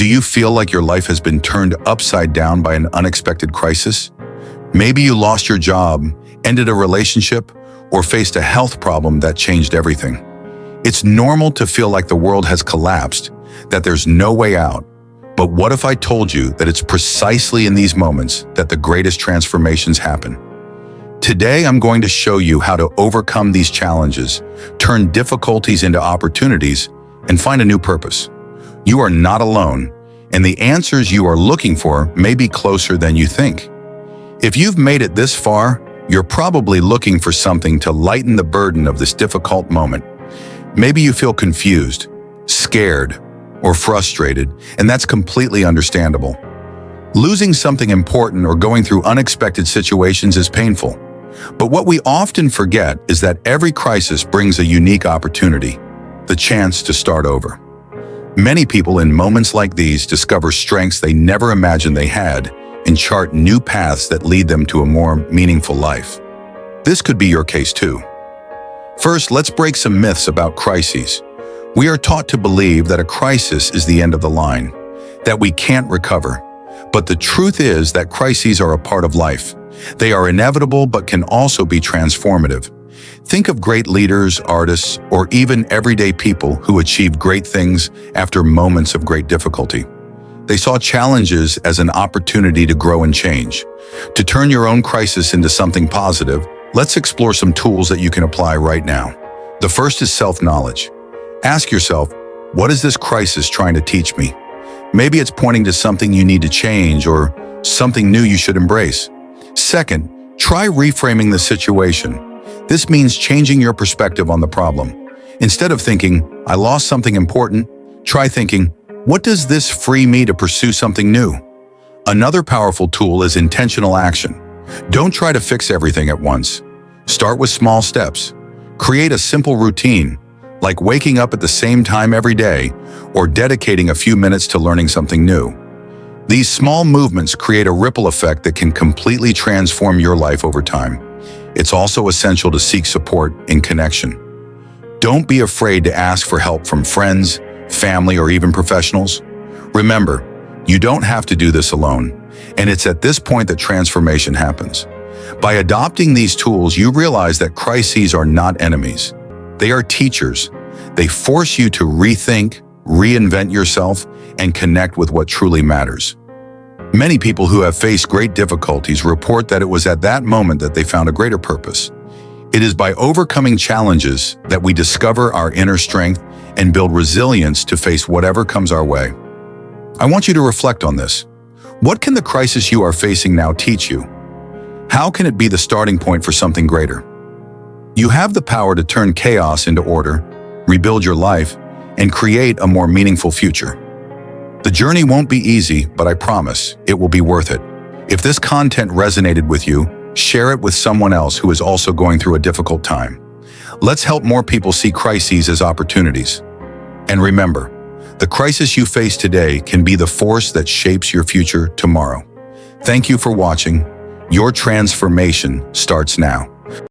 you feel like your life has been turned upside down by an unexpected crisis? Maybe you lost your job, ended a relationship, or faced a health problem that changed everything. It's normal to feel like the world has collapsed, that there's no way out. But what if I told you that it's precisely in these moments that the greatest transformations happen? Today, I'm going to show you how to overcome these challenges, turn difficulties into opportunities, and find a new purpose. You are not alone, and the answers you are looking for may be closer than you think. If you've made it this far, you're probably looking for something to lighten the burden of this difficult moment. Maybe you feel confused, scared, or frustrated, and that's completely understandable. Losing something important or going through unexpected situations is painful. But what we often forget is that every crisis brings a unique opportunity, the chance to start over. Many people in moments like these discover strengths they never imagined they had and chart new paths that lead them to a more meaningful life. This could be your case too. First, let's break some myths about crises. We are taught to believe that a crisis is the end of the line, that we can't recover. But the truth is that crises are a part of life. They are inevitable but can also be transformative. Think of great leaders, artists, or even everyday people who achieved great things after moments of great difficulty. They saw challenges as an opportunity to grow and change. To turn your own crisis into something positive, let's explore some tools that you can apply right now. The first is self-knowledge. Ask yourself, what is this crisis trying to teach me? Maybe it's pointing to something you need to change or something new you should embrace. Second, try reframing the situation. This means changing your perspective on the problem. Instead of thinking, I lost something important, try thinking, what does this free me to pursue something new? Another powerful tool is intentional action. Don't try to fix everything at once. Start with small steps. Create a simple routine, like waking up at the same time every day or dedicating a few minutes to learning something new. These small movements create a ripple effect that can completely transform your life over time. It's also essential to seek support and connection. Don't be afraid to ask for help from friends, family, or even professionals. Remember, you don't have to do this alone, and it's at this point that transformation happens. By adopting these tools, you realize that crises are not enemies. They are teachers. They force you to rethink, reinvent yourself, and connect with what truly matters. Many people who have faced great difficulties report that it was at that moment that they found a greater purpose. It is by overcoming challenges that we discover our inner strength and build resilience to face whatever comes our way. I want you to reflect on this. What can the crisis you are facing now teach you? How can it be the starting point for something greater? You have the power to turn chaos into order, rebuild your life, and create a more meaningful future. The journey won't be easy, but I promise it will be worth it. If this content resonated with you, share it with someone else who is also going through a difficult time. Let's help more people see crises as opportunities. And remember, the crisis you face today can be the force that shapes your future tomorrow. Thank you for watching. Your transformation starts now.